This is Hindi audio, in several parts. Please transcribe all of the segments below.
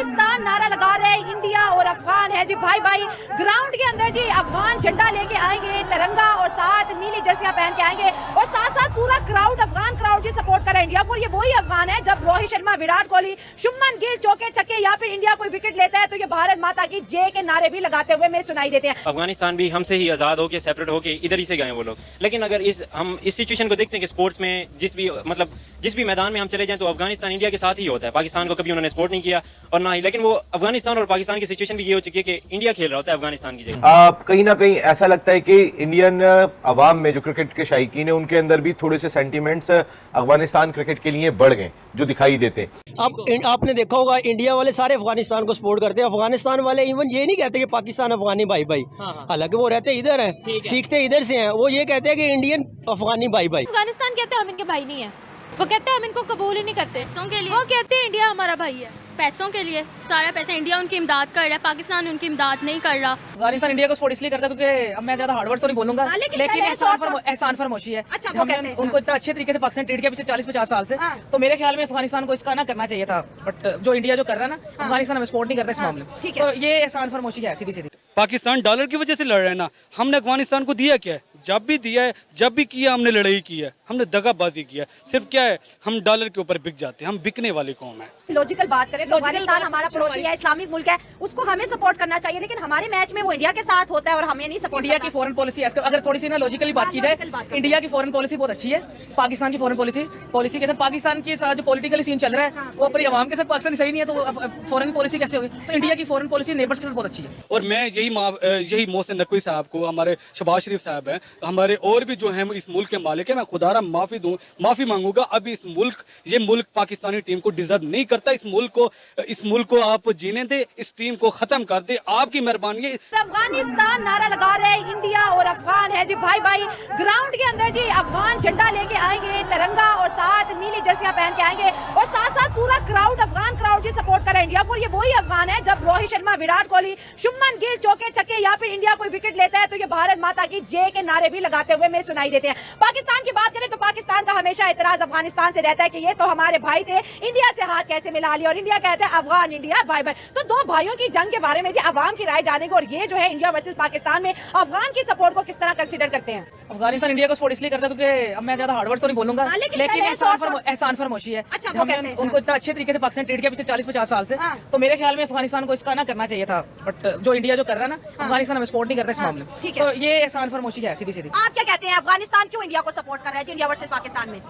अफगानिस्तान नारा लगा रहे हैं, इंडिया और अफगान है जी भाई भाई। ग्राउंड के अंदर जी अफगान झंडा लेके आएंगे, तिरंगा और साथ नीली जर्सियां पहन के आएंगे और साथ साथ पूरा क्राउड अफगान क्राउड जी सपोर्ट कर रहा है इंडिया को। ये वही अफगान है जब रोहित शर्मा, विराट कोहली, शुभमन गिल चौके छक्के या फिर इंडिया कोई विकेट लेता है तो ये भारत माता की जय के नारे भी लगाते हुए हमें सुनाई देते हैं। अफगानिस्तान भी हमसे ही आज़ाद होके सेपरेट होके इधर ही से गए वो लोग, लेकिन अगर हम इस सिचुएशन को देखते हैं कि स्पोर्ट्स में जिस भी मैदान में हम चले जाएं तो अफगानिस्तान इंडिया के साथ ही होता है। पाकिस्तान को कभी उन्होंने सपोर्ट नहीं किया और ना ही, लेकिन वो अफगानिस्तान और पाकिस्तान की सिचुएशन भी ये हो चुकी है कि इंडिया खेल रहा होता है अफगानिस्तान की जगह। कहीं ना कहीं ऐसा लगता है कि इंडियन अवाम में जो क्रिकेट के शायकीन है उनके अंदर भी थोड़े से सेंटीमेंट्स अफगानिस्तान क्रिकेट के लिए बढ़ गए जो दिखाई देते। अब आपने देखा होगा इंडिया वाले सारे अफगानिस्तान को सपोर्ट करते हैं, अफगानिस्तान वाले इवन ये नहीं कहते कि पाकिस्तान अफगानी भाई भाई, हालांकि वो रहते इधर हैं, सीखते इधर से हैं। वो ये कहते हैं कि इंडियन अफगानी भाई भाई। अफगानिस्तान कहते हैं हम इनके भाई नहीं है, वो कहते हैं हम इनको कबूल ही नहीं करते। पैसों के लिए वो कहते हैं इंडिया हमारा भाई है, पैसों के लिए सारा पैसा इंडिया उनकी इमदाद कर रहा है, पाकिस्तान उनकी इमदाद नहीं कर रहा। अफगानिस्तान इंडिया को सपोर्ट इसलिए करता है क्योंकि अब मैं ज्यादा हार्ड वर्ड तो नहीं बोलूंगा, लेकिन एहसान फरमोशी है। हमने उनको इतना अच्छे तरीके से पाकिस्तान ट्रीट किया पिछले 40-50 साल से, तो मेरे ख्याल में अफगानिस्तान को इसका ना करना चाहिए था। बट जो इंडिया जो कर रहा है ना, अफगानिस्तान हमें सपोर्ट नहीं करता इस मामले में, तो ये एहसान फरमोशी है सीधी सीधी। पाकिस्तान डॉलर की वजह से लड़ रहे हैं ना, हमने अफगानिस्तान को दिया क्या है? जब भी दिया है, जब भी किया हमने लड़ाई की है, हमने दगाबाजी किया है। सिर्फ क्या है, हम डॉलर के ऊपर बिक जाते हैं, हम बिकने वाली कौम है। लॉजिकल बात करें तो अफगानिस्तान हमारा पड़ोसी है, इस्लामिक मुल्क है, उसको हमें सपोर्ट करना चाहिए, लेकिन हमारे मैच में वो इंडिया के साथ होता है और हमें नहीं सपोर्ट। इंडिया की फॉरेन पॉलिसी अगर थोड़ी सी ना लॉजिकली बात की जाए, इंडिया की फॉरेन पॉलिसी बहुत अच्छी है। पाकिस्तान की फॉरेन पॉलिसी के साथ पाकिस्तान के साथ जो पॉलिटिकल सीन चल रहा है वो अपनी आवाम के साथ पाकिस्तान सही नहीं है, तो फॉरेन पॉलिसी कैसे होगी? तो इंडिया की फॉरेन पॉलिसी नेबर्स के साथ बहुत अच्छी है। और मैं यही मोहसिन नकवी साहब को, हमारे शहबाज शरीफ साहब हैं, हमारे और भी जो है इस मुल्क के मालिक है, मैं खुदारा माफी मांगूंगा। अभी ये मुल्क पाकिस्तानी टीम को डिजर्व नहीं करता। इस मुल्क को आप जीने दे, इस टीम को खत्म कर दे, आपकी मेहरबानी। अफगानिस्तान नारा लगा रहे हैं, इंडिया और अफगान है जी भाई भाई। ग्राउंड के अंदर जी अफगान झंडा लेके आएंगे, तिरंगा और साथ नीली जर्सियां पहन के आएंगे और साथ साथ पूरा क्राउड अफगान क्राउड जी सपोर्ट कर रहा है इंडिया को। ये वही अफगान है जब रोहित शर्मा, विराट कोहली, शुभमन गिल चौके छक्के या फिर इंडिया कोई विकेट लेता है तो ये भारत माता की जय के नारे भी लगाते हुए हमें सुनाई देते हैं। पाकिस्तान की बात करें तो पाकिस्तान का हमेशा एतराज अफगानिस्तान से रहता है कि ये तो हमारे भाई थे, इंडिया से हाथ कैसे मिला लिया, और इंडिया कहता है अफगान इंडिया भाई भाई। तो दो भाइयों की जंग के बारे में जी अवाम की राय जानेंगे और ये जो है इंडिया वर्सेस पाकिस्तान में अफगान की सपोर्ट को किस तरह कंसीडर करते हैं। अफगानिस्तान इंडिया को सपोर्ट इसलिए करता है क्योंकि अब मैं ज्यादा हार्ड वर्ड तो नहीं बोलूंगा, लेकिन एहसान फरमोशी है। हमने उनको इतना अच्छे तरीके से पाकिस्तान ट्रीट किया पिछले 40-50 साल से, तो मेरे ख्याल में अफगानिस्तान को इसका ना करना चाहिए था। बट जो इंडिया जो कर रहा है ना, अफगानिस्तान हमें सपोर्ट नहीं करता इस मामले में, तो ये एहसान फरमोशी है सीधी सीधी। आप क्या कहते हैं, अफगानिस्तान क्यों इंडिया को सपोर्ट कर रहा है इंडिया वर्सेस पाकिस्तान में?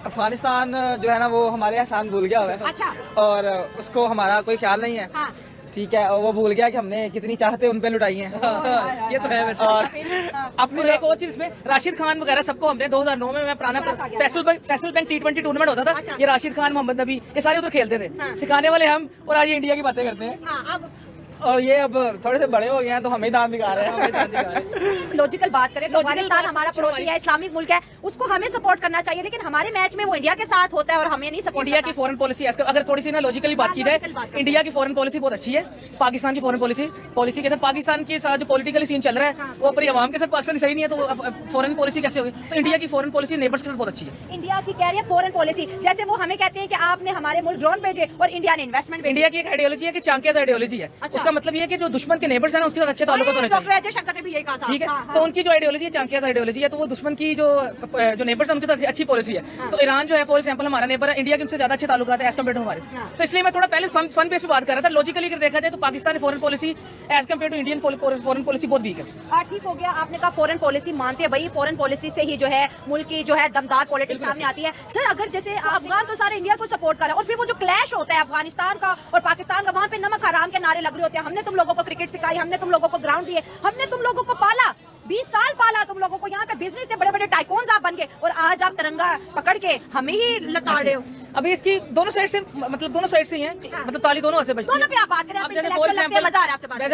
अफगानिस्तान जो है ना वो हमारे एहसान भूल गया हुआ है। अच्छा। और उसको हमारा कोई ख्याल नहीं है। हाँ। ठीक है, और वो भूल गया कि हमने कितनी चाहते उन पे लुटाई हैं। ये तो है। और अपने एक और चीज में राशिद खान वगैरह सबको हमने 2009 में पुराना फैसल बैंक T20 टूर्नामेंट होता था, ये राशिद खान, मोहम्मद नबी, ये सारे उधर खेलते थे, सिखाने वाले हम, और आज ये इंडिया की बातें करते हैं। और ये अब थोड़े से बड़े हो गए हैं तो हमें दांत दिखा रहे हैं। लॉजिकल बात करें तो अफगानिस्तान हमारा पड़ोसी है, इस्लामिक मुल्क है, उसको हमें सपोर्ट करना चाहिए, लेकिन हमारे मैच में वो इंडिया के साथ होता है और हमें नहीं सपोर्ट। इंडिया की फॉरेन पॉलिसी अगर थोड़ी सी ना लॉजिकली बात की जाए, इंडिया की फॉरेन पॉलिसी बहुत अच्छी है। पाकिस्तान की फॉरेन पॉलिसी के साथ पाकिस्तान के साथ जो पॉलिटिकल सीन चल रहा है वो अपनी आवाम के साथ पाकिस्तान सही नहीं है, तो फॉरेन पॉलिसी कैसे होगी? तो इंडिया की फॉरेन पॉलिसी नेबर्स के साथ बहुत अच्छी है। इंडिया की कह रही है फॉरेन पॉलिसी, जैसे वो हमें कहते हैं कि आपने हमारे मुल्क ड्रोन भेजे और इंडिया ने इन्वेस्टमेंट। इंडिया की एक आइडियोलॉजी है कि चाणक्य आइडियोलॉजी है। उसका मतलब ये है कि जो दुश्मन के नेबर्स हैं उसके साथ अच्छे ताल्लुक होने चाहिए। डॉक्टर शंकर ने भी यही कहा था। ठीक है, तो उनकी जो आइडियोलॉजी है, चाणक्य आइडियोलॉजी है, तो वो दुश्मन की जो नेबर्स हैं उनके साथ अच्छी पॉलिसी है। तो ईरान जो है फॉर एग्जांपल हमारा नेबर है, इंडिया के उनसे ज्यादा अच्छे ताल्लुक है एज कम्पेयर टू हमारे। तो इसलिए मैं थोड़ा पहले फन बेस पे बात कर रहा था। लॉजिकली अगर देखा जाए तो पाकिस्तान की foreign policy as compare to Indian foreign policy बहुत वीक है। ठीक हो गया, आपने कहा फॉरेन पॉलिसी मानते हैं, भाई फॉरेन पॉलिसी से ही जो है मुल्क की जो है दमदार पॉलिटिक्स सामने आती है। सर अगर जैसे अफगान तो सारे इंडिया को सपोर्ट कर रहा है और फिर वो जो क्लैश होता है अफगानिस्तान का और पाकिस्तान का, वहाँ पे नमक हराम के नारे लग रहे होते हैं, हमने तुम लोगों को क्रिकेट सिखाई, हमने तुम लोगों को ग्राउंड दिए, हमने तुम लोगों को पाला, 20 साल पाला तुम लोगों को, यहाँ पे बिजनेस के बड़े बड़े टाइकून्स आप बन गए और आज आप तिरंगा पकड़ के हमें ही लताड़ रहे हो। अभी इसकी दोनों साइड से ही हैं, मतलब ताली दोनों से बजती है। दोनों पे आप बात करें, आप जैसे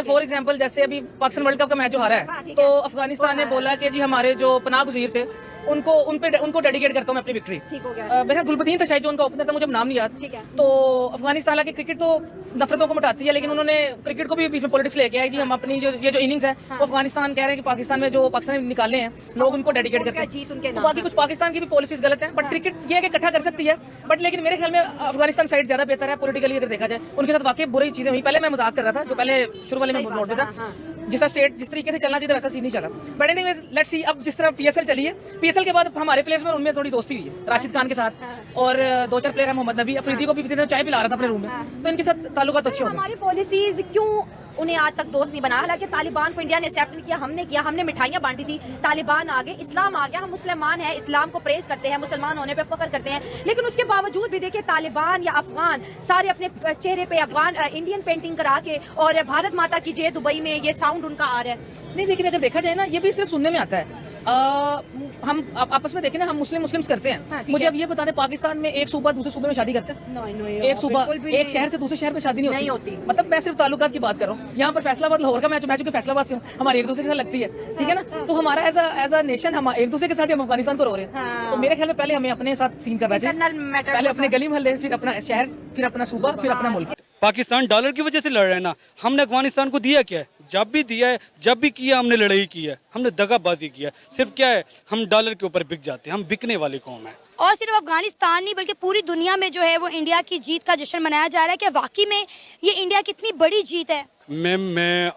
फॉर एग्जांपल जैसे अभी पाकिस्तान वर्ल्ड कप का मैच जो हारा है, तो अफगानिस्तान ने बोला कि जी हमारे जो पनाह गुज़ीर थे उनको डेडिकेट करता हूँ मैं अपनी विक्ट्री। ठीक हो गया। मेरा गुलबदीन था शायद जो उनका ओपनर था, मुझे नाम नहीं याद। ठीक है। तो अफगानिस्तान की क्रिकेट तो नफरतों को मिटाती है, लेकिन उन्होंने क्रिकेट को भी बीच में पॉलिटिक्स लेके आए जी। हम अपनी जो इनिंग्स है वो अफगानिस्तान कह रहे हैं कि पाकिस्तान में जो पाकिस्तान निकाले हैं लोग उनको डेडिकेट करते हैं। जीत उनके तो नाम बाकी कुछ पाकिस्तान की भी पॉलिसीज गलत है, बट क्रिकेट ये है कि इकट्ठा कर सकती है। बट लेकिन मेरे ख्याल में अफगानिस्तान साइड ज्यादा बेहतर है पॉलिटिकली अगर देखा जाए। उनके साथ वाकई बुरी चीजें हुई। पहले मैं मजाक कर रहा था, जो पहले शुरू वाले में नोट पे था, जिसका स्टेट जिस तरीके से चलना चाहिए वैसा सीन नहीं चला। बट एनीवेज लेट्स सी, अब जिस तरह पीएसएल चली है, पीएसएल के बाद हमारे प्लेयर्स में उनमें थोड़ी दोस्ती हुई है राशिद खान के साथ, और 2-4 प्लेयर है, मोहम्मद नबी अफरीदी को भी चाय पिला रहा था अपने रूम में, तो इनके साथ ताल्लुकात अच्छे हो गए। हमारी पॉलिसीज क्यों उन्हें आज तक दोस्त नहीं बना? हालांकि तालिबान को इंडिया ने एक्सेप्ट नहीं किया, हमने मिठाइयाँ बांटी थी, तालिबान आ गए, इस्लाम आ गया, हम मुसलमान हैं, इस्लाम को प्रेस करते हैं, मुसलमान होने पे फख्र करते हैं, लेकिन उसके बावजूद भी देखिए तालिबान या अफगान सारे अपने चेहरे पे अफगान इंडियन पेंटिंग करा के और भारत माता की जय दुबई में ये साउंड उनका आ रहा है। नहीं, लेकिन अगर देखा जाए ना, ये भी सिर्फ सुनने में आता है। हम आपस में देखें ना, हम मुस्लिम्स करते हैं। हाँ, मुझे अब ये बता दें, पाकिस्तान में एक सूबा दूसरे सूबे में शादी करते हैं? एक सूबा एक शहर से दूसरे शहर में शादी नहीं होती। मतलब मैं सिर्फ ताल्लुकात की बात कर रहा हूँ। यहाँ पर फैसलाबाद लाहौर का मैच चूंकि फैसलाबाद से हूँ, हमारी एक दूसरे के साथ लगती है, ठीक है ना। तो हमारा एज अ नेशन हम एक दूसरे के साथ हम अफगानिस्तान को रो रहे हैं। तो मेरे ख्याल में पहले हमें अपने साथ सीन करना चाहिए, पहले अपने गली मोहल्ले, फिर अपना शहर, फिर अपना सूबा, फिर अपना मुल्क। पाकिस्तान डॉलर की वजह से लड़ रहा है ना। हमने अफगानिस्तान को दिया क्या है? जब भी दिया है, जब भी किया हमने लड़ाई की है, हमने दगाबाजी किया है। सिर्फ क्या है, हम डॉलर के ऊपर बिक जाते हैं, हम बिकने वाली कौम है। और सिर्फ अफगानिस्तान नहीं बल्कि पूरी दुनिया में जो है वो इंडिया की जीत का जश्न मनाया जा रहा है। कि वाकई में ये इंडिया की इतनी बड़ी जीत है? मैं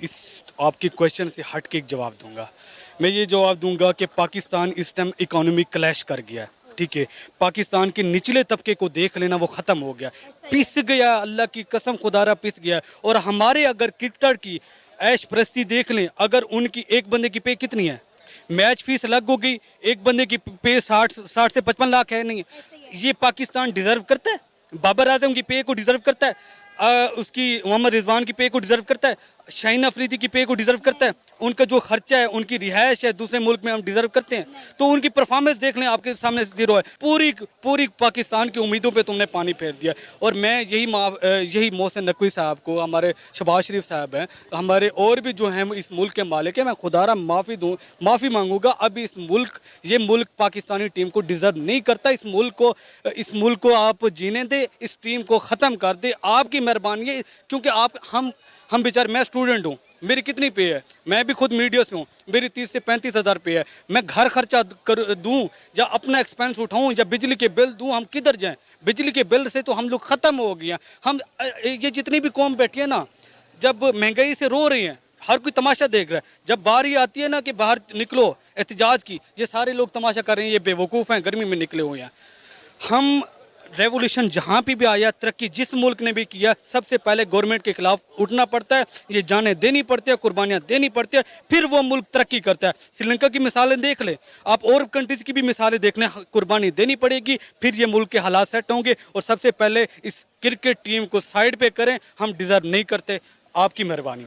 इस आपकी क्वेश्चन से हट के एक जवाब दूंगा। मैं ये जवाब दूंगा कि पाकिस्तान इस टाइम इकोनॉमी क्लैश कर गया है, ठीक है। पाकिस्तान के निचले तबके को देख लेना, वो ख़त्म हो गया, पिस गया, अल्लाह की कसम खुदारा पिस गया। और हमारे अगर क्रिकेटर की ऐश प्रस्ती देख लें, अगर उनकी एक बंदे की पे कितनी है, मैच फीस अलग हो गई, एक बंदे की पे 60 से 55 लाख है। नहीं, ये पाकिस्तान डिज़र्व करता है? बाबर आजम की पे को डिज़र्व करता है? उसकी मोहम्मद रिजवान की पे को डिज़र्व करता है? शाहीन अफरीदी की पे को डिज़र्व करता है? उनका जो खर्चा है, उनकी रिहाइश है दूसरे मुल्क में, हम डिज़र्व करते हैं? तो उनकी परफॉर्मेंस देख लें, आपके सामने जीरो है। पूरी पाकिस्तान की उम्मीदों पे तुमने पानी फेर दिया। और मैं यही मोहसिन नकवी साहब को, हमारे शहबाज शरीफ साहब हैं, हमारे और भी जो हैं इस मुल्क के मालिक हैं, मैं खुदारा माफ़ी मांगूंगा। अब ये मुल्क पाकिस्तानी टीम को डिज़र्व नहीं करता। इस मुल्क को आप जीने दे, इस टीम को ख़त्म कर दे, आपकी मेहरबानी है। क्योंकि हम बेचारे, मैं स्टूडेंट हूँ, मेरी कितनी पे है, मैं भी खुद मीडिया से हूँ, मेरी 30 से 35 हज़ार पे है। मैं घर खर्चा दूँ या अपना एक्सपेंस उठाऊँ या बिजली के बिल दूँ, हम किधर जाएं? बिजली के बिल से तो हम लोग ख़त्म हो गए हैं। हम ये जितनी भी कौम बैठी है ना, जब महंगाई से रो रही हैं, हर कोई तमाशा देख रहा है। जब बारी आती है ना कि बाहर निकलो एहतजाज की, ये सारे लोग तमाशा कर रहे हैं, ये बेवकूफ़ हैं, गर्मी में निकले हुए हैं। हम रेवोल्यूशन जहाँ पे भी आया, तरक्की जिस मुल्क ने भी किया, सबसे पहले गवर्नमेंट के खिलाफ उठना पड़ता है, ये जानें देनी पड़ती है, कुर्बानियाँ देनी पड़ती है, फिर वो मुल्क तरक्की करता है। श्रीलंका की मिसालें देख लें आप, और कंट्रीज की भी मिसालें देख लें, कुर्बानी देनी पड़ेगी, फिर ये मुल्क के हालात सेट होंगे। और सबसे पहले इस क्रिकेट टीम को साइड पे करें, हम डिज़र्व नहीं करते। आपकी मेहरबानी।